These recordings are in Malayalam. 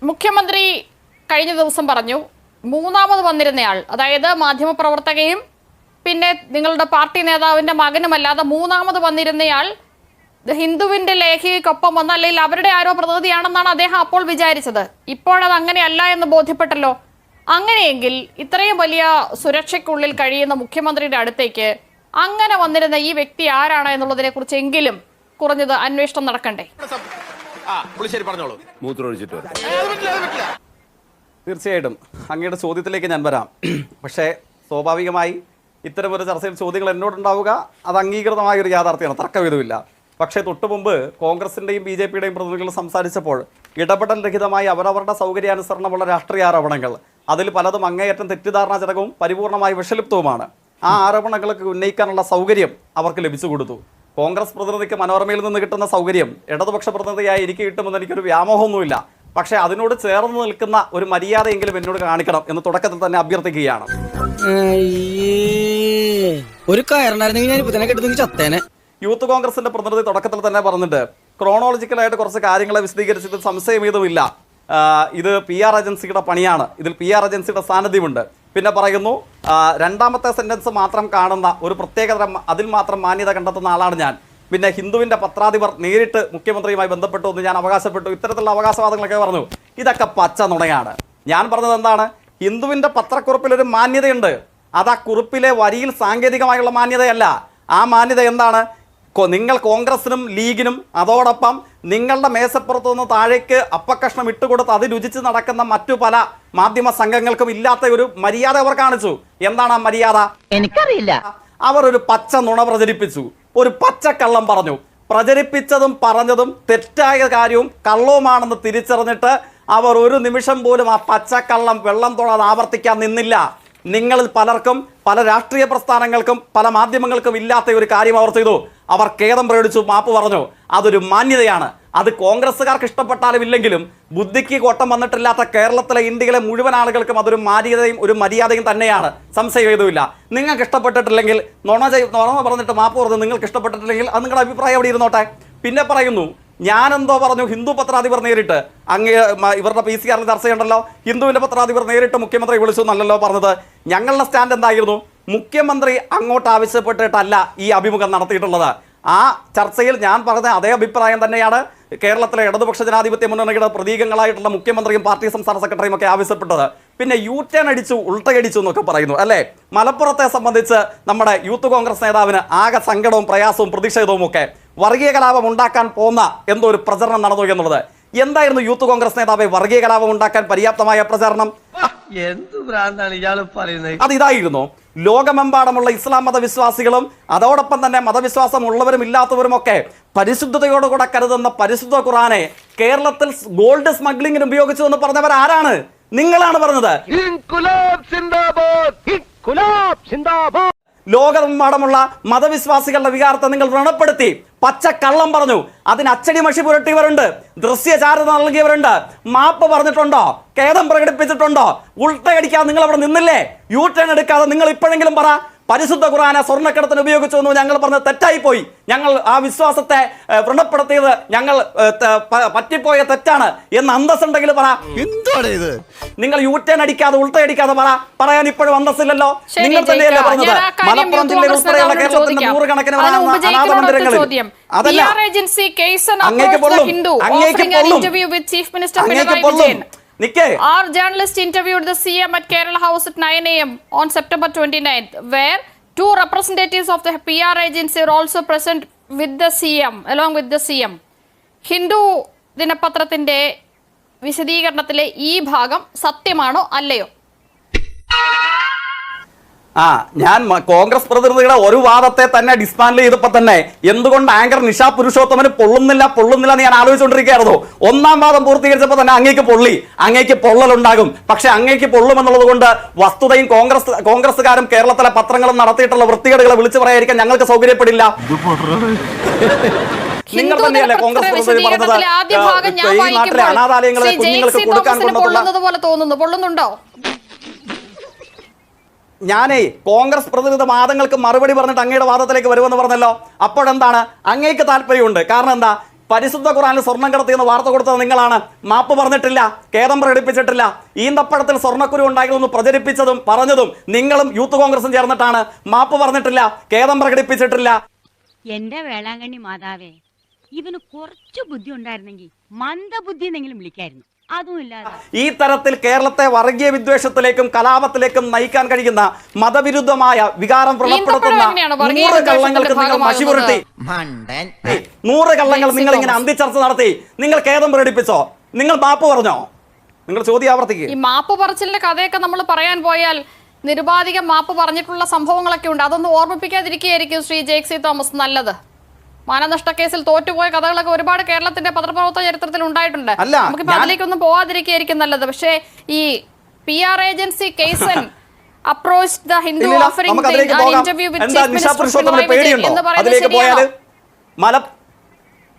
മുഖ്യമന്ത്രി കഴിഞ്ഞ ദിവസം പറഞ്ഞു മൂന്നാമത് വന്നിരുന്നയാൾ, അതായത് മാധ്യമപ്രവർത്തകയും പിന്നെ നിങ്ങളുടെ പാർട്ടി നേതാവിന്റെ മകനുമല്ലാതെ മൂന്നാമത് വന്നിരുന്നയാൾ ഹിന്ദുവിന്റെ ലേഖിക്കൊപ്പം വന്ന അല്ലെങ്കിൽ അവരുടെ ആരോ പ്രതിനിധിയാണെന്നാണ് അദ്ദേഹം അപ്പോൾ വിചാരിച്ചത്. ഇപ്പോഴത് അങ്ങനെയല്ല എന്ന് ബോധ്യപ്പെട്ടല്ലോ. അങ്ങനെയെങ്കിൽ ഇത്രയും വലിയ സുരക്ഷയ്ക്കുള്ളിൽ കഴിയുന്ന മുഖ്യമന്ത്രിയുടെ അടുത്തേക്ക് അങ്ങനെ വന്നിരുന്ന ഈ വ്യക്തി ആരാണ് എന്നുള്ളതിനെ കുറിച്ച് എങ്കിലും കുറഞ്ഞത് അന്വേഷണം നടക്കണ്ടേ? തീർച്ചയായിട്ടും അങ്ങയുടെ ചോദ്യത്തിലേക്ക് ഞാൻ വരാം. പക്ഷേ സ്വാഭാവികമായി ഇത്തരമൊരു ചർച്ചയിൽ ചോദ്യങ്ങൾ എന്നോടുണ്ടാവുക അത് അംഗീകൃതമായ ഒരു യാഥാർത്ഥ്യമാണ്, തർക്കവിധമില്ല. പക്ഷേ തൊട്ടു മുമ്പ് കോൺഗ്രസിൻ്റെയും ബി ജെ പിയുടെയും പ്രതിനിധികൾ സംസാരിച്ചപ്പോൾ ഇടപെടൽ രഹിതമായി അവരവരുടെ സൗകര്യാനുസരണമുള്ള രാഷ്ട്രീയ ആരോപണങ്ങൾ, അതിൽ പലതും അങ്ങേയറ്റം തെറ്റിദ്ധാരണാജനകവും പരിപൂർണമായി വിഷലിപ്തവുമാണ്. ആ ആരോപണങ്ങൾക്ക് ഉന്നയിക്കാനുള്ള സൗകര്യം അവർക്ക് ലഭിച്ചു കൊടുത്തു. കോൺഗ്രസ് പ്രതിനിധിക്ക് മനോരമയിൽ നിന്ന് കിട്ടുന്ന സൗകര്യം ഇടതുപക്ഷ പ്രതിനിധിയായി എനിക്ക് കിട്ടുമെന്ന് എനിക്കൊരു വ്യാമോഹമൊന്നുമില്ല. പക്ഷേ അതിനോട് ചേർന്ന് നിൽക്കുന്ന ഒരു മര്യാദയെങ്കിലും എന്നോട് കാണിക്കണം എന്ന് തുടക്കത്തിൽ തന്നെ അഭ്യർത്ഥിക്കുകയാണ്. ഒരു കയറുണ്ടായിരുന്നെങ്കിൽ യൂത്ത് കോൺഗ്രസിന്റെ പ്രതിനിധി തുടക്കത്തിൽ തന്നെ പറഞ്ഞിട്ട് ക്രോണോളജിക്കലായിട്ട് കുറച്ച് കാര്യങ്ങളെ വിശദീകരിച്ചത് സംശയമേതുമില്ല. ഇത് PR ഏജൻസിയുടെ പണിയാണ്, ഇതിൽ PR ഏജൻസിയുടെ സാന്നിധ്യമുണ്ട്. പിന്നെ പറയുന്നു രണ്ടാമത്തെ സെന്റൻസ് മാത്രം കാണുന്ന ഒരു പ്രത്യേകതരം അതിൽ മാത്രം മാന്യത കണ്ടെത്തുന്ന ആളാണ് ഞാൻ. പിന്നെ ഹിന്ദുവിന്റെ പത്രാധിപർ നേരിട്ട് മുഖ്യമന്ത്രിയുമായി ബന്ധപ്പെട്ടു എന്ന് ഞാൻ അവകാശപ്പെട്ടു. ഇത്തരത്തിലുള്ള അവകാശവാദങ്ങളൊക്കെ പറഞ്ഞു. ഇതൊക്കെ പച്ച നുണയാണ്. ഞാൻ പറഞ്ഞത് എന്താണ്? ഹിന്ദുവിന്റെ പത്രക്കുറിപ്പിലൊരു മാന്യതയുണ്ട്. അത് ആ കുറിപ്പിലെ വരിയിൽ സാങ്കേതികമായുള്ള മാന്യതയല്ല. ആ മാന്യത എന്താണ്? നിങ്ങൾ കോൺഗ്രസിനും ലീഗിനും അതോടൊപ്പം നിങ്ങളുടെ മേശപ്പുറത്തു നിന്ന് താഴേക്ക് അപ്പക്കഷ്ണം ഇട്ടുകൊടുത്ത് അത് രുചിച്ച് നടക്കുന്ന മറ്റു പല മാധ്യമ സംഘങ്ങൾക്കും ഇല്ലാത്ത ഒരു മര്യാദ അവർ കാണിച്ചു. എന്താണ് ആ മര്യാദ? എനിക്കറിയില്ല. അവർ ഒരു പച്ച നുണ പ്രചരിപ്പിച്ചു, ഒരു പച്ചക്കള്ളം പറഞ്ഞു. പ്രചരിപ്പിച്ചതും പറഞ്ഞതും തെറ്റായ കാര്യവും കള്ളവുമാണെന്ന് തിരിച്ചറിഞ്ഞിട്ട് അവർ ഒരു നിമിഷം പോലും ആ പച്ചക്കള്ളം വെള്ളം തൊടാതെ ആവർത്തിക്കാൻ നിന്നില്ല. നിങ്ങളിൽ പലർക്കും പല രാഷ്ട്രീയ പ്രസ്ഥാനങ്ങൾക്കും പല മാധ്യമങ്ങൾക്കും ഇല്ലാത്ത ഒരു കാര്യം അവർ ചെയ്തു. അവർ ഖേദം പ്രകടിച്ചു, മാപ്പ് പറഞ്ഞു. അതൊരു മാന്യതയാണ്. അത് കോൺഗ്രസ്സുകാർക്ക് ഇഷ്ടപ്പെട്ടാലും ഇല്ലെങ്കിലും ബുദ്ധിക്ക് കോട്ടം വന്നിട്ടില്ലാത്ത കേരളത്തിലെ ഇന്ത്യയിലെ മുഴുവൻ ആളുകൾക്കും അതൊരു മാന്യതയും ഒരു മര്യാദയും തന്നെയാണ്. സംശയം ഏതുമില്ല. നിങ്ങൾക്ക് ഇഷ്ടപ്പെട്ടിട്ടില്ലെങ്കിൽ നുണ പറഞ്ഞിട്ട് മാപ്പ് പറഞ്ഞു. നിങ്ങൾക്ക് ഇഷ്ടപ്പെട്ടിട്ടില്ലെങ്കിൽ അത് നിങ്ങളുടെ അഭിപ്രായം അവിടെ ഇരുന്നോട്ടെ. പിന്നെ പറയുന്നു ഞാനെന്തോ പറഞ്ഞു ഹിന്ദു പത്രാധിപർ നേരിട്ട് ഇവരുടെ PCR ചർച്ചയുണ്ടല്ലോ, ഹിന്ദുവിന്റെ പത്രാധിപർ നേരിട്ട് മുഖ്യമന്ത്രി വിളിച്ചു എന്നല്ലല്ലോ പറഞ്ഞത്. ഞങ്ങളുടെ സ്റ്റാൻഡ് എന്തായിരുന്നു? മുഖ്യമന്ത്രി അങ്ങോട്ട് ആവശ്യപ്പെട്ടിട്ടല്ല ഈ അഭിമുഖം നടത്തിയിട്ടുള്ളത്. ആ ചർച്ചയിൽ ഞാൻ പറഞ്ഞ അതേ അഭിപ്രായം തന്നെയാണ് കേരളത്തിലെ ഇടതുപക്ഷ ജനാധിപത്യ മുന്നണിയുടെ പ്രതീകങ്ങളായിട്ടുള്ള മുഖ്യമന്ത്രിയും പാർട്ടി സംസ്ഥാന സെക്രട്ടറിയും ഒക്കെ ആവശ്യപ്പെട്ടത്. പിന്നെ U-turn അടിച്ചു, ഉൾട്ടയടിച്ചു എന്നൊക്കെ പറയുന്നു അല്ലേ? മലപ്പുറത്തെ സംബന്ധിച്ച് നമ്മുടെ യൂത്ത് കോൺഗ്രസ് നേതാവിന് ആകെ സങ്കടവും പ്രയാസവും പ്രതിഷേധവും ഒക്കെ, വർഗീയ കലാപം ഉണ്ടാക്കാൻ പോന്ന എന്തോ ഒരു പ്രചരണം നടന്നു എന്നുള്ളത്. എന്തായിരുന്നു യൂത്ത് കോൺഗ്രസ് നേതാവെ വർഗീയ കലാപം ഉണ്ടാക്കാൻ പര്യാപ്തമായ പ്രചാരണം? അത് ഇതായിരുന്നു. ലോകമെമ്പാടുമുള്ള ഇസ്ലാം മതവിശ്വാസികളും അതോടൊപ്പം തന്നെ മതവിശ്വാസം ഉള്ളവരും ഇല്ലാത്തവരും ഒക്കെ പരിശുദ്ധതയോടുകൂടെ കരുതുന്ന പരിശുദ്ധ ഖുർആനെ കേരളത്തിൽ ഗോൾഡ് സ്മഗ്ലിങ്ങിന് ഉപയോഗിച്ചു എന്ന് പറഞ്ഞവർ ആരാണ്? നിങ്ങളാണ് പറഞ്ഞത്. ലോകമെമ്പാടുമുള്ള മതവിശ്വാസികളുടെ വികാരത്തെ നിങ്ങൾ വ്രണപ്പെടുത്തി, പച്ചക്കള്ളം പറഞ്ഞു. അതിന് അച്ചടി മഷി പുരട്ടിയവരുണ്ട്, ദൃശ്യചാരുത നൽകിയവരുണ്ട്. മാപ്പ് പറഞ്ഞിട്ടുണ്ടോ? ഖേദം പ്രകടിപ്പിച്ചിട്ടുണ്ടോ? ഉൾട്ടയടിക്കാതെ നിങ്ങൾ അവിടെ നിന്നില്ലേ? U-turn എടുക്കാതെ നിങ്ങൾ ഇപ്പോഴെങ്കിലും പറ, പരിശുദ്ധ ഖുർആനെ സ്വർണ്ണക്കടത്തിന് ഉപയോഗിച്ചു എന്ന് ഞങ്ങൾ പറഞ്ഞത് തെറ്റായി പോയി, ഞങ്ങൾ ആ വിശ്വാസത്തെ വ്രണപ്പെടുത്തിയത് ഞങ്ങൾ പറ്റിപ്പോയ തെറ്റാണ് എന്ന് അന്തസ്സുണ്ടെങ്കിൽ പറ. എന്താണ് ഇത്? നിങ്ങൾ U-turn അടിക്കാതെ ഉൾട്ടയടിക്കാതെ പറയാൻ ഇപ്പോഴും അന്തസ്സില്ലല്ലോ. നിങ്ങൾ തന്നെയല്ലേ പറഞ്ഞത് മലപ്പുറം ജില്ലയിൽ ഉൾപ്പെടെയുള്ള കേരളത്തിന്റെ നൂറുകണക്കിന് അനാഥ മന്ദിരങ്ങളിൽ അതല്ല അങ്ങേക്ക് പൊള്ളും. Our journalist interviewed the CM at Kerala House at 9 a.m. on September 29th, where two representatives of the PR agency are also present with the CM, along with the CM. Hindu ദിനപത്രത്തിന്റെ വിശദീകരണത്തിലെ ഈ ഭാഗം സത്യമാണോ അല്ലയോ? ഞാൻ കോൺഗ്രസ് പ്രതിനിധിയുടെ ഒരു വാദത്തെ തന്നെ ഡിസ്മാൻഡിൽ ചെയ്തപ്പോൾ തന്നെ എന്തുകൊണ്ട് ആങ്കർ നിഷ പുരുഷോത്തമന് പൊള്ളുന്നില്ല എന്ന് ഞാൻ ആലോചിച്ചുകൊണ്ടിരിക്കുകയായിരുന്നു. ഒന്നാം വാദം പൂർത്തീകരിച്ചപ്പോൾ തന്നെ അങ്ങേക്ക് പൊള്ളലുണ്ടാകും. പക്ഷെ അങ്ങേക്ക് പൊള്ളുമെന്നുള്ളത് കൊണ്ട് വസ്തുതയും കോൺഗ്രസ്സുകാരും കേരളത്തിലെ പത്രങ്ങളും നടത്തിയിട്ടുള്ള വൃത്തികേടുകളെ വിളിച്ചു പറയാതിരിക്കാൻ ഞങ്ങൾക്ക് സൗകര്യപ്പെടില്ല. നിങ്ങൾ തന്നെയല്ലേ കോൺഗ്രസ് പ്രതിനിധി പറഞ്ഞത് ഈ നാട്ടിലെ അനാഥാലയങ്ങളെ കുഞ്ഞുങ്ങൾക്ക് കൊടുക്കാൻ കൊള്ളുന്നുണ്ടോ? ഞാനേ കോൺഗ്രസ് പ്രതിനിധി വാദങ്ങൾക്ക് മറുപടി പറഞ്ഞിട്ട് അങ്ങയുടെ വാദത്തിലേക്ക് വരുമെന്ന് പറഞ്ഞല്ലോ. അപ്പോഴെന്താണ് അങ്ങേക്ക് താല്പര്യമുണ്ട്? കാരണം എന്താ? പരിശുദ്ധ ഖുർആനിൽ സ്വർണം കടത്തിയെന്ന് വാർത്ത കൊടുത്തത് നിങ്ങളാണ്. മാപ്പ് പറഞ്ഞിട്ടില്ല, ഖേദം പ്രകടിപ്പിച്ചിട്ടില്ല. ഈന്തപ്പഴത്തിൽ സ്വർണ്ണക്കുരു ഉണ്ടായിരുന്നു പ്രചരിപ്പിച്ചതും പറഞ്ഞതും നിങ്ങളും യൂത്ത് കോൺഗ്രസും ചേർന്നിട്ടാണ്. മാപ്പ് പറഞ്ഞിട്ടില്ല, ഖേദം പ്രകടിപ്പിച്ചിട്ടില്ല. എന്റെ വേളാങ്കണ്ണി മാതാവേ, ഇവന് കുറച്ചു ബുദ്ധി ഉണ്ടായിരുന്നെങ്കിൽ മന്ദബുദ്ധി എന്നെങ്കിലും വിളിക്കായിരുന്നു. അതുമില്ലാതെ ഈ തരത്തിൽ കേരളത്തെ വർഗീയ വിദ്വേഷത്തിലേക്കും കലാപത്തിലേക്കും നയിക്കാൻ കഴിയുന്ന മതവിരുദ്ധമായ വികാരം വ്രണപ്പെടുത്തുന്ന 100 കള്ളങ്ങൾക്ക് നിങ്ങൾ മഷിപുരട്ടി, 100 കള്ളങ്ങൾ നിങ്ങൾ ഇങ്ങനെ അന്തിച്ചർച്ച നടത്തി. നിങ്ങൾ ഖേദം പ്രകടിപ്പിച്ചോ? നിങ്ങൾ മാപ്പ് പറഞ്ഞോ? നിങ്ങൾ ചോദ്യം ആവർത്തിക്കുക. ഈ മാപ്പ് പറച്ചിലിന്റെ കഥയൊക്കെ നമ്മൾ പറയാൻ പോയാൽ നിരുപാധികം മാപ്പ് പറഞ്ഞിട്ടുള്ള സംഭവങ്ങളൊക്കെ ഉണ്ട്. അതൊന്നും ഓർമ്മിപ്പിക്കാതിരിക്കുകയായിരിക്കും ശ്രീ ജേക്സി തോമസ് നല്ലത്. മാനനഷ്ട കേസിൽ തോറ്റുപോയ കഥകളൊക്കെ ഒരുപാട് കേരളത്തിന്റെ പത്രപ്രവർത്തന ചരിത്രത്തിൽ ഉണ്ടായിട്ടുണ്ട്. നമുക്കിപ്പോ അതിലേക്കൊന്നും പോവാതിരിക്കുകയായിരിക്കും നല്ലത്. പക്ഷേ ഈ PR ഏജൻസി കേസൻ approached the Hindu offering thing and interview with Chief Minister Pinarayi Vijayan എന്ന് പറയുന്നത് ശരിയാണോ?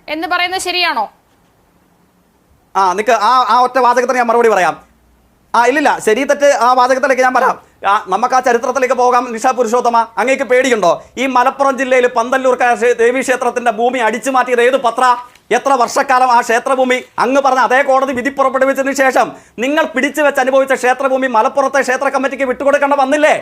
എന്ന് പറയുന്നത് ശരിയാണോ? നിക്ക് ആ ഒറ്റ വാചകത്തിന് ഞാൻ മറുപടി പറയാം. ഇല്ലില്ല, ശരി തെറ്റ് ആ വാചകത്തിലേക്ക് ഞാൻ പറയാം. നമുക്ക് ആ ചരിത്രത്തിലേക്ക് പോകാം. നിഷ പുരുഷോത്തമ, അങ്ങേക്ക് പേടിയുണ്ടോ? ഈ മലപ്പുറം ജില്ലയിൽ പന്തല്ലൂർ ദേവീക്ഷേത്രത്തിന്റെ ഭൂമി അടിച്ചു മാറ്റിയത് ഏത് പത്ര? എത്ര വർഷക്കാലം ആ ക്ഷേത്രഭൂമി അങ്ങ് പറഞ്ഞ അതേ കോടതി വിധി പുറപ്പെടുവിച്ചതിന് ശേഷം നിങ്ങൾ പിടിച്ചു വെച്ച് അനുഭവിച്ച ക്ഷേത്രഭൂമി മലപ്പുറത്തെ ക്ഷേത്ര കമ്മിറ്റിക്ക് വിട്ടുകൊടുക്കേണ്ട വന്നില്ലേ?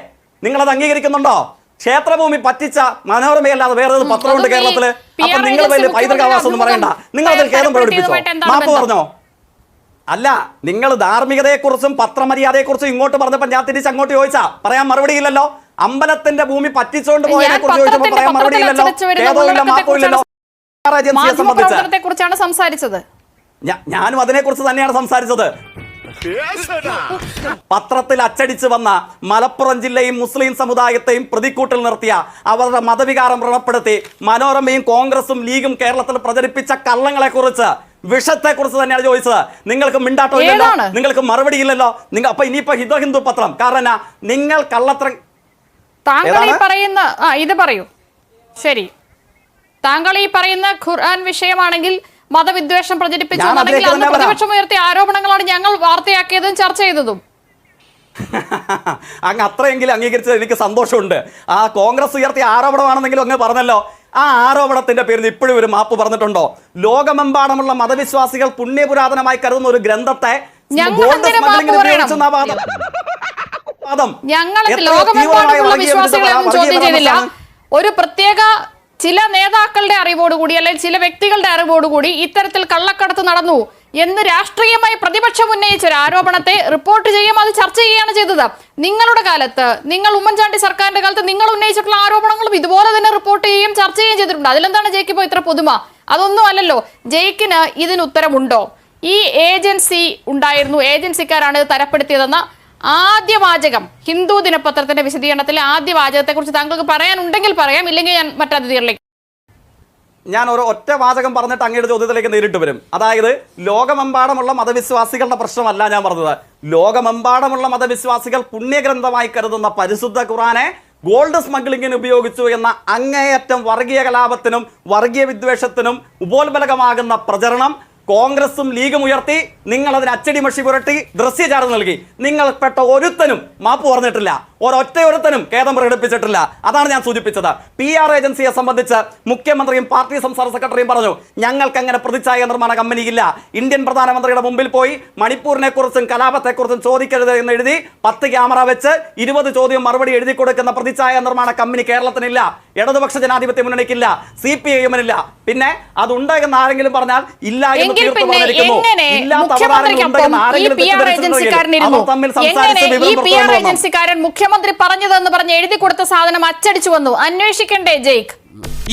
നിങ്ങളത് അംഗീകരിക്കുന്നുണ്ടോ? ക്ഷേത്രഭൂമി പറ്റിച്ച മനോരമയല്ലാതെ വേറെ ഏത് പത്രമുണ്ട് കേരളത്തില്? അപ്പൊ നിങ്ങൾ വലിയ പൈതൃകാവാസം ഒന്നും പറയണ്ട. നിങ്ങൾ അതിൽ ഖേദം പ്രകടിപ്പിച്ചോ? മാപ്പ് പറഞ്ഞോ? അല്ല, നിങ്ങൾ ധാർമ്മികതയെക്കുറിച്ചും പത്രമര്യാദയെക്കുറിച്ചും ഇങ്ങോട്ട് പറഞ്ഞപ്പോൾ ഞാൻ തിരിച്ച് അങ്ങോട്ട് ചോദിച്ചാ പറയാൻ മറുപടിയില്ലല്ലോ. അമ്പലത്തിന്റെ ഭൂമി പറ്റിച്ചുകൊണ്ട് പോയതിനെ കുറിച്ച് ചോദിച്ചപ്പോൾ പറയാൻ മറുപടിയില്ലല്ലോ. ഖേദമില്ല, മാപ്പില്ലല്ലോ. കുറിച്ചാണ് സംസാരിച്ചത്. ഞാനും അതിനെക്കുറിച്ച് തന്നെയാണ് സംസാരിച്ചത്. പത്രത്തിൽ അച്ചടിച്ചു വന്ന മലപ്പുറം ജില്ലയും മുസ്ലിം സമുദായത്തെയും പ്രതിക്കൂട്ടിൽ നിർത്തിയ അവരുടെ മതവികാരം വ്രണപ്പെടുത്തി മനോരമയും കോൺഗ്രസും ലീഗും കേരളത്തിൽ പ്രചരിപ്പിച്ച കള്ളങ്ങളെ കുറിച്ച്, വിഷത്തെ കുറിച്ച് തന്നെയാണ് ചോദിച്ചത്. നിങ്ങൾക്ക് മിണ്ടാട്ടോ ഇല്ലല്ലോ, നിങ്ങൾക്ക് മറുപടി ഇല്ലല്ലോ. നിങ്ങൾ അപ്പൊ ഇനിയിപ്പോ ഹിന്ദു പത്രം കാരണം നിങ്ങൾ കള്ളത്ര താങ്കൾ ഈ പറയുന്ന ഇത് പറയൂ. ശരി, താങ്കൾ ഈ പറയുന്ന ഖുർആൻ വിഷയമാണെങ്കിൽ മതവിദ്വേഷം പ്രചരിപ്പിച്ചതാണെങ്കിൽ അന്ന് പ്രതിപക്ഷം ഉയർത്തിയ ആരോപണങ്ങളാണ് ഞങ്ങൾ വാർത്തയാക്കിയതും ചർച്ച ചെയ്തതും. അങ്ങ് അത്രയെങ്കിലും അംഗീകരിച്ചത് എനിക്ക് സന്തോഷമുണ്ട്. ആ കോൺഗ്രസ് ഉയർത്തിയ ആരോപണമാണെന്നെങ്കിലും അങ്ങ് പറഞ്ഞല്ലോ. ആ ആരോപണത്തിന്റെ പേരിൽ ഇപ്പോഴും ഒരു മാപ്പ് പറഞ്ഞിട്ടുണ്ടോ? ലോകമെമ്പാടുമുള്ള മതവിശ്വാസികൾ പുണ്യപുരാതനമായി കരുതുന്ന ഒരു ഗ്രന്ഥത്തെ ഒരു പ്രത്യേക ചില നേതാക്കളുടെ അറിവോടുകൂടി അല്ലെങ്കിൽ ചില വ്യക്തികളുടെ അറിവോടുകൂടി ഇത്തരത്തിൽ കള്ളക്കടത്ത് നടന്നു എന്ന് രാഷ്ട്രീയമായി പ്രതിപക്ഷം ഉന്നയിച്ച ഒരു ആരോപണത്തെ റിപ്പോർട്ട് ചെയ്യുകയും അത് ചർച്ച ചെയ്യുകയാണ് ചെയ്തത്. നിങ്ങളുടെ കാലത്ത്, നിങ്ങൾ ഉമ്മൻചാണ്ടി സർക്കാരിന്റെ കാലത്ത് നിങ്ങൾ ഉന്നയിച്ചിട്ടുള്ള ആരോപണങ്ങളും ഇതുപോലെ തന്നെ റിപ്പോർട്ട് ചെയ്യുകയും ചർച്ച ചെയ്യുകയും ചെയ്തിട്ടുണ്ട്. അതിലെന്താണ് ജയിക്കിപ്പോ ഇത്ര പുതുമ? അതൊന്നും അല്ലല്ലോ. ജയിക്കിന് ഇതിന് ഉത്തരമുണ്ടോ? ഈ ഏജൻസി ഉണ്ടായിരുന്നു, ഏജൻസിക്കാരാണ് ഇത് തരപ്പെടുത്തിയതെന്ന ആദ്യ വാചകം ഹിന്ദു ദിനപത്രത്തിന്റെ വിശദീകരണത്തിലെ ആദ്യ വാചകത്തെ കുറിച്ച് താങ്കൾക്ക് പറയാനുണ്ടെങ്കിൽ പറയാം, ഇല്ലെങ്കിൽ ഞാൻ മറ്റതിഥികളിലേക്ക്. ഞാൻ ഒരു ഒറ്റ വാചകം പറഞ്ഞിട്ട് അങ്ങയുടെ ചോദ്യത്തിലേക്ക് നേരിട്ട് വരും. അതായത് ലോകമെമ്പാടുമുള്ള മതവിശ്വാസികളുടെ പ്രശ്നമല്ല ഞാൻ പറഞ്ഞത്. ലോകമെമ്പാടുമുള്ള മതവിശ്വാസികൾ പുണ്യഗ്രന്ഥമായി കരുതുന്ന പരിശുദ്ധ ഖുർആനെ ഗോൾഡ് സ്മഗ്ലിങ്ങിന് ഉപയോഗിച്ചു എന്ന അങ്ങേയറ്റം വർഗീയ കലാപത്തിനും വർഗീയ വിദ്വേഷത്തിനും ഉപോത്ബലകമാകുന്ന പ്രചരണം കോൺഗ്രസും ലീഗും ഉയർത്തി. നിങ്ങൾ അതിന് അച്ചടി മഷി പുരട്ടി ദൃശ്യചാരം നൽകി. നിങ്ങൾ പെട്ട ഒരുത്തനും മാപ്പ് പറഞ്ഞിട്ടില്ല, ഒരുത്തനും ഖേദം പ്രകടിപ്പിച്ചിട്ടില്ല. അതാണ് ഞാൻ സൂചിപ്പിച്ചത്. PR ഏജൻസിയെ സംബന്ധിച്ച് മുഖ്യമന്ത്രിയും പാർട്ടി സംസ്ഥാന സെക്രട്ടറിയും പറഞ്ഞു, ഞങ്ങൾക്ക് അങ്ങനെ പ്രതിച്ഛായ നിർമ്മാണ കമ്പനിയില്ല. ഇന്ത്യൻ പ്രധാനമന്ത്രിയുടെ മുമ്പിൽ പോയി മണിപ്പൂരിനെ കുറിച്ചും കലാപത്തെക്കുറിച്ചും ചോദിക്കരുത് എന്ന് എഴുതി 10 ക്യാമറ വെച്ച് 20 ചോദ്യം മറുപടി എഴുതി കൊടുക്കുന്ന പ്രതിച്ഛായ നിർമ്മാണ കമ്പനി കേരളത്തിനില്ല, ഇടതുപക്ഷ ജനാധിപത്യ മുന്നണിക്കില്ല, CPIM-നില്ല. പിന്നെ അതുണ്ട് എന്ന് ആരെങ്കിലും പറഞ്ഞാൽ ഇല്ല എന്ന് തീർത്തു പറഞ്ഞിരിക്കുന്നു. മുഖ്യമന്ത്രി പറഞ്ഞതെന്ന് പറഞ്ഞ് എഴുതി കൊടുത്ത സാധനം അച്ചടിച്ചു വന്നു. അന്വേഷിക്കണ്ടേ ജയ്ക്ക്?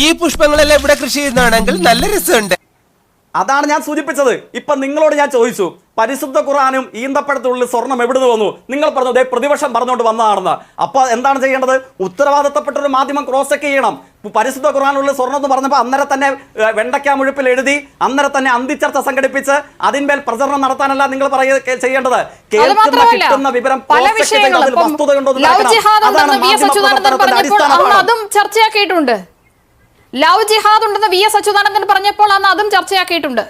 ഈ പുഷ്പങ്ങളെല്ലാം ഇവിടെ കൃഷി ചെയ്യുന്നതാണെങ്കിൽ നല്ല രസമുണ്ട്. അതാണ് ഞാൻ സൂചിപ്പിച്ചത്. ഇപ്പൊ നിങ്ങളോട് ഞാൻ ചോദിച്ചു, പരിശുദ്ധ ഖുർആനും ഈന്തപ്പഴത്തിനുള്ളിൽ സ്വർണം എവിടുന്ന് വന്നു? നിങ്ങൾ പറഞ്ഞു ദേ പ്രതിപക്ഷം പറഞ്ഞുകൊണ്ട് വന്നതാണെന്ന്. അപ്പൊ എന്താണ് ചെയ്യേണ്ടത്? ഉത്തരവാദിത്തപ്പെട്ട ഒരു മാധ്യമം ക്രോസ് ചെക്ക് ചെയ്യണം. പരിശുദ്ധ ഖുർആനുള്ളിൽ സ്വർണം എന്ന് പറഞ്ഞപ്പോൾ അന്നേരം തന്നെ വെണ്ടയ്ക്ക മുഴുപ്പിൽ എഴുതി, അന്നേരം തന്നെ അന്തിച്ചർച്ച സംഘടിപ്പിച്ച് അതിന്മേൽ പ്രചരണം നടത്താനല്ല നിങ്ങൾ ചെയ്യേണ്ടത്. കിട്ടുന്ന വിവരം വസ്തുതയുണ്ടോ അതും ചർച്ചയാക്കിയിട്ടുണ്ട്. ലവ് ജിഹാദ് ഉണ്ടെന്ന് VS അച്യുതാനന്ദൻ പറഞ്ഞപ്പോൾ അന്ന് അതും ചർച്ചയാക്കിയിട്ടുണ്ട്.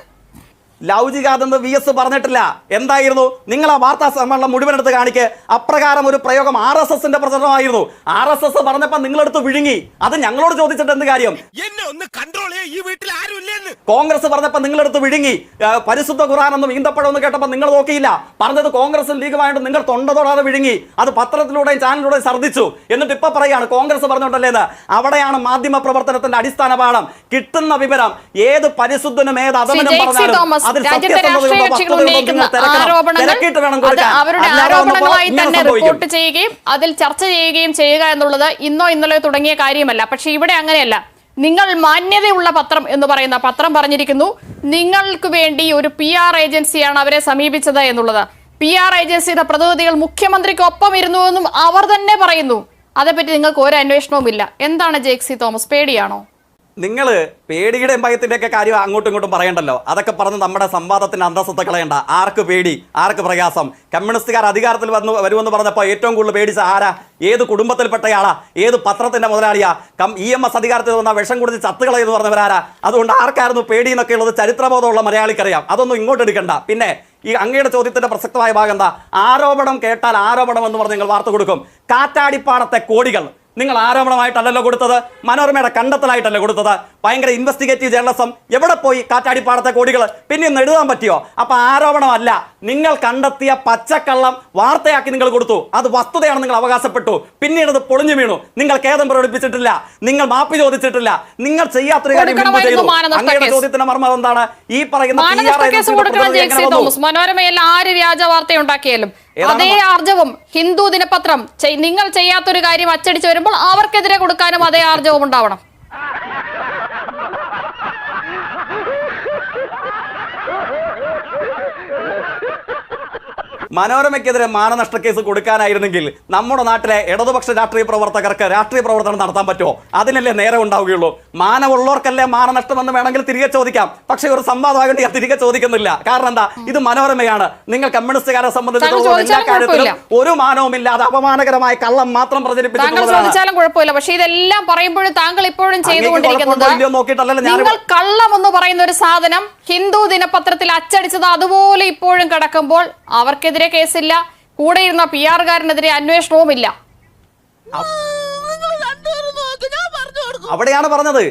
ലവ് ജിഹാദ് എന്ന് VS പറഞ്ഞിട്ടില്ല. എന്തായിരുന്നു? നിങ്ങൾ ആ വാർത്താ സമ്മേളനം മുഴുവൻ എടുത്ത് കാണിക്ക്. അപ്രകാരം ഒരു പ്രയോഗം RSSന്റെ പ്രചരണമായിരുന്നു. RSS പറഞ്ഞപ്പോൾ നിങ്ങളെടുത്ത് വിഴുങ്ങി. അത് ഞങ്ങളോട് ചോദിച്ചിട്ട് എന്ത് കാര്യം? എന്നെ ഒന്ന് കൺട്രോൾ ചെയ്യാൻ ഈ വീട്ടിൽ ആരും ഇല്ലെന്ന്. കോൺഗ്രസ് പറഞ്ഞപ്പോൾ നിങ്ങളെടുത്ത് വിഴുങ്ങി. പരിശുദ്ധ ഖുർആനെന്നും ഈന്തപ്പഴം എന്ന് കേട്ടപ്പോൾ നിങ്ങൾ നോക്കിയില്ല. പറഞ്ഞത് കോൺഗ്രസും ലീഗുമായിട്ട് നിങ്ങൾ തൊണ്ട തൊടാതെ വിഴുങ്ങി. അത് പത്രത്തിലൂടെയും ചാനലിലൂടെയും ഛർദ്ദിച്ചു. എന്നിട്ട് ഇപ്പൊ പറയാണ് കോൺഗ്രസ് പറഞ്ഞോണ്ടല്ലേന്ന്. അവിടെയാണ് മാധ്യമ പ്രവർത്തനത്തിന്റെ അടിസ്ഥാന പാഠം. കിട്ടുന്ന വിവരം ഏത് പരിശുദ്ധനും ഏത് അധമനും പറഞ്ഞാലും അതിൽ അവരുടെ ആരോപണങ്ങളായി തന്നെ റിപ്പോർട്ട് ചെയ്യുകയും അതിൽ ചർച്ച ചെയ്യുകയും ചെയ്യുക എന്നുള്ളത് ഇന്നോ ഇന്നലെയോ തുടങ്ങിയ കാര്യമല്ല. പക്ഷെ ഇവിടെ അങ്ങനെയല്ല. നിങ്ങൾ മാന്യതയുള്ള പത്രം എന്ന് പറയുന്ന പത്രം പറഞ്ഞിരിക്കുന്നു നിങ്ങൾക്ക് വേണ്ടി ഒരു PR ഏജൻസിയാണ് അവരെ സമീപിച്ചത് എന്നുള്ളത്. PR ഏജൻസിയുടെ പ്രതിനിധികൾ മുഖ്യമന്ത്രിക്കൊപ്പം ഇരുന്നു എന്നും അവർ തന്നെ പറയുന്നു. അതേപ്പറ്റി നിങ്ങൾക്ക് ഒരു അന്വേഷണവും ഇല്ല. എന്താണ് ജെയ്ക്സി തോമസ്, പേടിയാണോ? നിങ്ങൾ പേടിയുടെയും ഭയത്തിൻ്റെ ഒക്കെ കാര്യം അങ്ങോട്ടും ഇങ്ങോട്ടും പറയണ്ടല്ലോ. അതൊക്കെ പറഞ്ഞ് നമ്മുടെ സംവാദത്തിന്റെ അന്തസ്സത്തെ കളയണ്ട. ആർക്ക് പേടി, ആർക്ക് പ്രയാസം? കമ്മ്യൂണിസ്റ്റുകാർ അധികാരത്തിൽ വരുമെന്ന് പറഞ്ഞപ്പോൾ ഏറ്റവും കൂടുതൽ പേടിച്ച ആരാ? ഏത് കുടുംബത്തിൽപ്പെട്ടയാളാ? ഏത് പത്രത്തിന്റെ മുതലാളിയാ? EMS അധികാരത്തിൽ വന്ന വിഷം കുടിച്ച് ചത്തുകളയെന്ന് പറഞ്ഞവരാരാ? അതുകൊണ്ട് ആർക്കായിരുന്നു പേടി എന്നൊക്കെ ഉള്ളത് ചരിത്രബോധമുള്ള മലയാളിക്കറിയാം. അതൊന്നും ഇങ്ങോട്ട് എടുക്കണ്ട. പിന്നെ ഈ അങ്ങയുടെ ചോദ്യത്തിന്റെ പ്രസക്തമായ ഭാഗം എന്താ? ആരോപണം കേട്ടാൽ ആരോപണം എന്ന് പറഞ്ഞ് നിങ്ങൾ വാർത്ത കൊടുക്കും. കാറ്റാടിപ്പാടത്തെ കോടികൾ നിങ്ങൾ ആരോപണമായിട്ടല്ലല്ലോ കൊടുത്തത്, മനോരമയുടെ കണ്ടെത്തലായിട്ടല്ലേ കൊടുത്തത്. ഭയങ്കര ഇൻവെസ്റ്റിഗേറ്റീവ് ജേർണലിസം എവിടെ പോയി? കാറ്റാടിപ്പാടത്തെ കോടികൾ പിന്നെ ഒന്ന് എഴുതാൻ പറ്റിയോ? അപ്പൊ ആരോപണമല്ല, നിങ്ങൾ കണ്ടെത്തിയ പച്ചക്കള്ളം വാർത്തയാക്കി നിങ്ങൾ കൊടുത്തു. അത് വസ്തുതയാണ് നിങ്ങൾ അവകാശപ്പെട്ടു. പിന്നീട് അത് പൊളിഞ്ഞു വീണു. നിങ്ങൾ ഖേദം പ്രകടിപ്പിച്ചിട്ടില്ല, നിങ്ങൾ മാപ്പ് ചോദിച്ചിട്ടില്ല, നിങ്ങൾ ചെയ്യാത്തൊരു കാര്യം ചെയ്തു. അങ്ങയുടെ ചോദ്യത്തിന്റെ മർമ്മം എന്താണ്? ഈ പറയുന്ന മനോരമയിൽ ആര് വ്യാജ വാർത്ത ഉണ്ടാക്കിയാലും അതേ ആർജവും ഹിന്ദു ദിനപത്രം നിങ്ങൾ ചെയ്യാത്തൊരു കാര്യം അച്ചടിച്ചു വരുമ്പോൾ അവർക്കെതിരെ കൊടുക്കാനും അതേ ആർജവും ഉണ്ടാവണം. മനോരമയ്ക്കെതിരെ മാനനഷ്ട കേസ് കൊടുക്കാനായിരുന്നെങ്കിൽ നമ്മുടെ നാട്ടിലെ ഇടതുപക്ഷ രാഷ്ട്രീയ പ്രവർത്തകർക്ക് രാഷ്ട്രീയ പ്രവർത്തനം നടത്താൻ പറ്റുമോ? അതിനല്ലേ നേരെ ഉണ്ടാവുകയുള്ളൂ. മാനമുള്ളവർക്കല്ലേ മാനനഷ്ടമെന്ന് വേണമെങ്കിൽ തിരികെ ചോദിക്കാം. പക്ഷെ ഒരു സംവാദമാകേണ്ടി തിരികെ ചോദിക്കുന്നില്ല. കാരണം എന്താ? ഇത് മനോരമയാണ്. നിങ്ങൾ കമ്മ്യൂണിസ്റ്റുകാരെ സംബന്ധിച്ചിടത്തോളം എല്ലാ കാര്യത്തിലും ഒരു മാനവുമില്ലാതെ അപമാനകരമായ കള്ളം മാത്രം ചോദിച്ചാലും കുഴപ്പമില്ല. പക്ഷെ ഇതെല്ലാം പറയുമ്പോഴും താങ്കൾ ഇപ്പോഴും ചെയ്തുകൊണ്ടിരിക്കുന്നത് നോക്കിയിട്ടല്ലോ. നിങ്ങൾ കള്ളം എന്ന് പറയുന്ന ഒരു സാധനം ഹിന്ദു ദിനപത്രത്തിൽ അച്ചടിച്ചത് അതുപോലെ ഇപ്പോഴും കിടക്കുമ്പോൾ അവർക്കെതിരെ കേസില്ല, കൂടെ ഇരുന്ന PR-കാരനെതിരെ അന്വേഷണവുമില്ല. അവിടെയാണ് പറഞ്ഞത്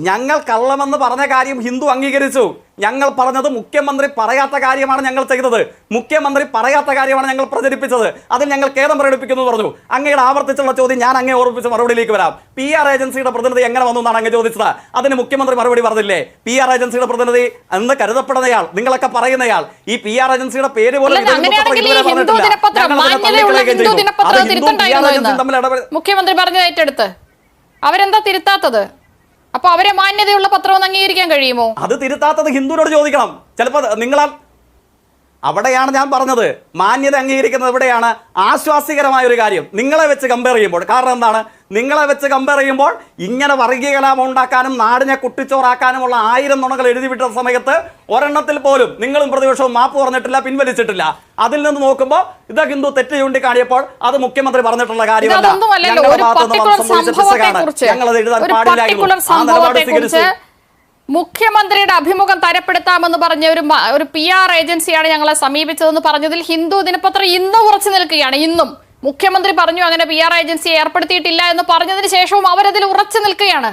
ഞങ്ങൾ കള്ളമെന്ന് പറഞ്ഞ കാര്യം ഹിന്ദു അംഗീകരിച്ചു. ഞങ്ങൾ പറഞ്ഞത് മുഖ്യമന്ത്രി പറയാത്ത കാര്യമാണ് ഞങ്ങൾ ചെയ്തത്, മുഖ്യമന്ത്രി പറയാത്ത കാര്യമാണ് ഞങ്ങൾ പ്രചരിപ്പിച്ചത്, അതിൽ ഞങ്ങൾ ഖേദം പ്രകടിപ്പിക്കുന്നു പറഞ്ഞു. അങ്ങയുടെ ആവർത്തിച്ചുള്ള ചോദ്യം ഞാൻ അങ്ങേ ഓർമ്മിച്ച് മറുപടിയിലേക്ക് വരാം. PR ഏജൻസിയുടെ പ്രതിനിധി എങ്ങനെ വന്നു എന്നാണ് അങ്ങ് ചോദിച്ചത്. അതിന് മുഖ്യമന്ത്രി മറുപടി പറഞ്ഞില്ലേ? PR ഏജൻസിയുടെ പ്രതിനിധി എന്ന് കരുതപ്പെടുന്നയാൾ, നിങ്ങളൊക്കെ പറയുന്നയാൾ, ഈ PR ഏജൻസിയുടെ പേര് പോലും മുഖ്യമന്ത്രി പറഞ്ഞത് ഏറ്റെടുത്ത് അവരെന്താ തിരുത്താത്തത്? അപ്പൊ അവരെ മാന്യതയുള്ള പത്രം അംഗീകരിക്കാൻ കഴിയുമോ? അത് തിരുത്താത്തത് ഹിന്ദുവിനോട് ചോദിക്കണം. ചിലപ്പോൾ നിങ്ങളാൽ അവിടെയാണ് ഞാൻ പറഞ്ഞത് മാന്യത അംഗീകരിക്കുന്നത്. എവിടെയാണ് ആശ്വാസികരമായ ഒരു കാര്യം നിങ്ങളെ വെച്ച് കമ്പയർ ചെയ്യുമ്പോൾ. കാരണം എന്താണ്? നിങ്ങളെ വെച്ച് കമ്പയർ ചെയ്യുമ്പോൾ ഇങ്ങനെ വർഗീയ കലാപം ഉണ്ടാക്കാനും നാടിനെ കുട്ടിച്ചോറാക്കാനുമുള്ള 1000 നുണകൾ എഴുതിവിട്ട സമയത്ത് ഒരെണ്ണത്തിൽ പോലും നിങ്ങളും പ്രതിപക്ഷവും മാപ്പ് പറഞ്ഞിട്ടില്ല, പിൻവലിച്ചിട്ടില്ല. അതിൽ നിന്ന് നോക്കുമ്പോൾ ഇത് ഹിന്ദു തെറ്റ് ചൂണ്ടിക്കാണിയപ്പോൾ അത് മുഖ്യമന്ത്രി പറഞ്ഞിട്ടുള്ള കാര്യമല്ല. ഞങ്ങളത് എഴുതാൻ പാടില്ലായിരുന്നു. മുഖ്യമന്ത്രിയുടെ അഭിമുഖം തരപ്പെടുത്താമെന്ന് പറഞ്ഞ ഒരു PR ഏജൻസിയാണ് ഞങ്ങളെ സമീപിച്ചതെന്ന് പറഞ്ഞതിൽ ഹിന്ദു ദിനപത്രം ഇന്നും ഉറച്ചു നിൽക്കുകയാണ്. ഇന്നും മുഖ്യമന്ത്രി പറഞ്ഞു അങ്ങനെ PR ഏജൻസിയെ ഏർപ്പെടുത്തിയിട്ടില്ല എന്ന് പറഞ്ഞതിന് ശേഷവും അവരതിൽ ഉറച്ചു നിൽക്കുകയാണ്.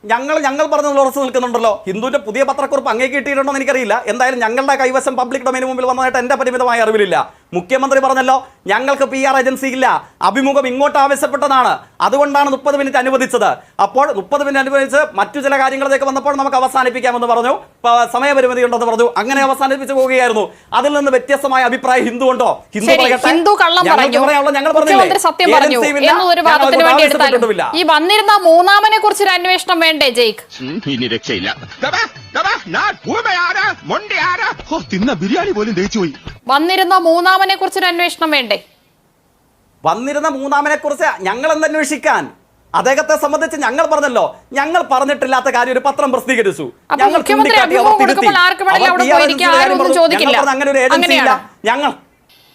ഞങ്ങൾ പറഞ്ഞതിൽ ഉറച്ചു നിൽക്കുന്നുണ്ടല്ലോ. ഹിന്ദുവിന്റെ പുതിയ പത്രക്കുറിപ്പ് അങ്ങേക്ക് കിട്ടിയിട്ടുണ്ടോ എന്ന് എനിക്കറിയില്ല. എന്തായാലും ഞങ്ങളുടെ കൈവശം പബ്ലിക് ഡൊമൈന് മുമ്പിൽ വന്നതായിട്ട് എന്റെ പരിമിതമായ അറിവിലില്ല. മുഖ്യമന്ത്രി പറഞ്ഞല്ലോ ഞങ്ങൾക്ക് PR ഏജൻസി ഇല്ല, അഭിമുഖം ഇങ്ങോട്ട് ആവശ്യപ്പെട്ടതാണ്, അതുകൊണ്ടാണ് 30 മിനിറ്റ് അനുവദിച്ചത്. അപ്പോൾ 30 മിനിറ്റ് അനുവദിച്ച് മറ്റു ചില കാര്യങ്ങളിലേക്ക് വന്നപ്പോൾ നമുക്ക് അവസാനിപ്പിക്കാമെന്ന് പറഞ്ഞു, സമയപരിമിതി ഉണ്ടെന്ന് പറഞ്ഞു, അങ്ങനെ അവസാനിപ്പിച്ചു പോവുകയായിരുന്നു. അതിൽ നിന്ന് വ്യത്യസ്തമായ അഭിപ്രായം ഹിന്ദു ഉണ്ടോ? ഹിന്ദു കള്ളം പറഞ്ഞു, മുഖ്യമന്ത്രി സത്യം പറഞ്ഞു എന്നൊരു വാദത്തിന് വേണ്ടി എടുത്താലും ഈ വന്നിരുന്ന മൂന്നാമനെ കുറിച്ചൊരു അന്വേഷണം വേണ്ടേ ജയ്ക്ക്? ഇനി രക്ഷയില്ല. ബിരിയാണി പോലും ദഹിച്ചു പോയി. വന്നിരുന്ന മൂന്നാമനെ കുറിച്ചൊരു അന്വേഷണം വേണ്ടേ? വന്നിരുന്ന മൂന്നാമനെ കുറിച്ച് ഞങ്ങൾ അന്വേഷിക്കാൻ? അദ്ദേഹത്തെ സംബന്ധിച്ച് ഞങ്ങൾ പറഞ്ഞല്ലോ, ഞങ്ങൾ പറഞ്ഞിട്ടില്ലാത്ത കാര്യം ഒരു പത്രം പ്രസിദ്ധീകരിച്ചു. ഞങ്ങൾ അങ്ങനെ ഒരു ഏജൻസി ഇല്ല. ഞങ്ങൾ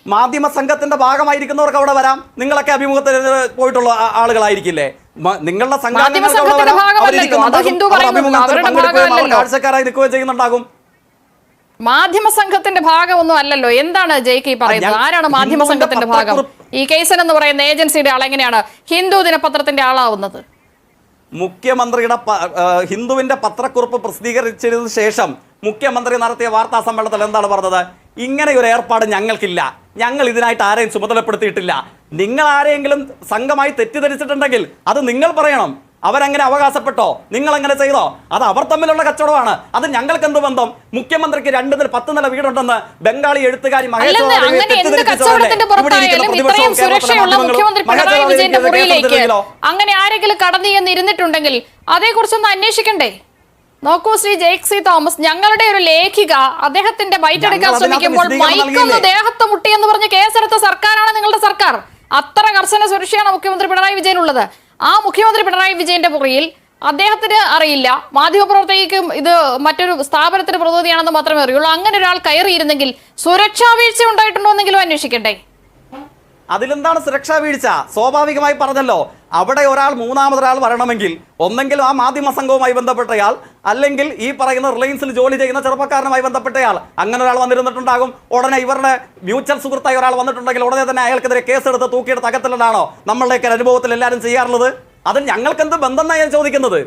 മാധ്യമ സംഘത്തിന്റെ ഭാഗമായിരിക്കുന്നവർക്ക് അവിടെ വരാം. നിങ്ങളൊക്കെ അഭിമുഖത്തിന് പോയിട്ടുള്ള ആളുകളായിരിക്കില്ലേ? നിങ്ങളുടെ കാഴ്ചക്കാരായി നിൽക്കുകയും ചെയ്യുന്നുണ്ടാകും. മാധ്യമ സംഘത്തിന്റെ ഭാഗമൊന്നും അല്ലല്ലോ. എന്താണ് ജയ്ക്ക് പറയുന്നത്? ആരാണ് മാധ്യമ സംഘത്തിന്റെ ഭാഗം? ഈ കേസൻ എന്ന് പറയുന്ന ഏജൻസിയുടെ ആളെങ്ങനെയാണ് ഹിന്ദു ദിനപത്രത്തിന്റെ ആളാവുന്നത്? മുഖ്യമന്ത്രിയുടെ ഹിന്ദുവിന്റെ പത്രക്കുറിപ്പ് പ്രസിദ്ധീകരിച്ചതിനു ശേഷം മുഖ്യമന്ത്രി നടത്തിയ വാർത്താ സമ്മേളനത്തിൽ എന്താണ് പറഞ്ഞത്? ഇങ്ങനെ ഒരു ഏർപ്പാട് ഞങ്ങൾക്കില്ല, ഞങ്ങൾ ഇതിനായിട്ട് ആരെയും ചുമതലപ്പെടുത്തിയിട്ടില്ല. നിങ്ങൾ ആരെയെങ്കിലും സംഘമായി തെറ്റിദ്ധരിച്ചിട്ടുണ്ടെങ്കിൽ അത് നിങ്ങൾ പറയണം. അവരങ്ങനെ അവകാശപ്പെട്ടോ, നിങ്ങൾ അങ്ങനെ ചെയ്തോ, അത് അവർ തമ്മിലുള്ള കച്ചവടമാണ്. അത് ഞങ്ങൾക്ക് എന്ത് ബന്ധം? മുഖ്യമന്ത്രിക്ക് 2 നില 10 നില വീടുണ്ടെന്ന് ബംഗാളി എഴുത്തുകാരി അങ്ങനെ ആരെങ്കിലും കടന്നു ചെന്നിരുന്നിട്ടുണ്ടെങ്കിൽ അതേക്കുറിച്ചൊന്ന് അന്വേഷിക്കണ്ടേ? നോക്കൂ ശ്രീ ജെയ്ക് സി തോമസ്, ഞങ്ങളുടെ ഒരു ലേഖിക അദ്ദേഹത്തിന്റെ ബൈറ്റ് എടുക്കാൻ ശ്രമിക്കുമ്പോൾ മൈക്കൊന്ന് ദേഹത്ത് മുട്ടിയെന്ന് പറഞ്ഞ് കേസെടുത്ത സർക്കാരാണ് നിങ്ങളുടെ സർക്കാർ. അത്ര കർശന സുരക്ഷയാണ് മുഖ്യമന്ത്രി പിണറായി വിജയനുള്ളത്. ആ മുഖ്യമന്ത്രി പിണറായി വിജയന്റെ പുറയിൽ അദ്ദേഹത്തിന് അറിയില്ല, മാധ്യമപ്രവർത്തകയ്ക്കും ഇത് മറ്റൊരു സ്ഥാപനത്തിന്റെ പ്രതിനിധിയാണെന്ന് മാത്രമേ അറിയുള്ളൂ. അങ്ങനെ ഒരാൾ കയറിയിരുന്നെങ്കിൽ സുരക്ഷാ വീഴ്ച ഉണ്ടായിട്ടുണ്ടോ എന്നെങ്കിലും അന്വേഷിക്കണ്ടേ? അതിലെന്താണ് സുരക്ഷാ വീഴ്ച? സ്വാഭാവികമായി പറഞ്ഞല്ലോ, അവിടെ മൂന്നാമതൊരാൾ വരണമെങ്കിൽ ഒന്നെങ്കിൽ ആ മാധ്യമ സംഘവുമായി ബന്ധപ്പെട്ടയാൾ, അല്ലെങ്കിൽ ഈ പറയുന്ന റിലയൻസിൽ ജോലി ചെയ്യുന്ന ചെറുപ്പക്കാരനുമായി ബന്ധപ്പെട്ടയാൾ, അങ്ങനെ ഒരാൾ വന്നിരുന്നിട്ടുണ്ടാകും. ഉടനെ ഇവരുടെ മ്യൂച്വൽ സുഹൃത്തായി ഒരാൾ വന്നിട്ടുണ്ടെങ്കിൽ ഉടനെ തന്നെ അയാൾക്കെതിരെ കേസെടുത്ത് തൂക്കിയെടുത്ത് അകത്തിലാണോ നമ്മളുടെയൊക്കെ അനുഭവത്തിൽ എല്ലാവരും ചെയ്യാറുള്ളത്? അതിൽ ഞങ്ങൾക്ക് എന്ത് ബന്ധം എന്നാണ് ഞാൻ ചോദിക്കുന്നത്.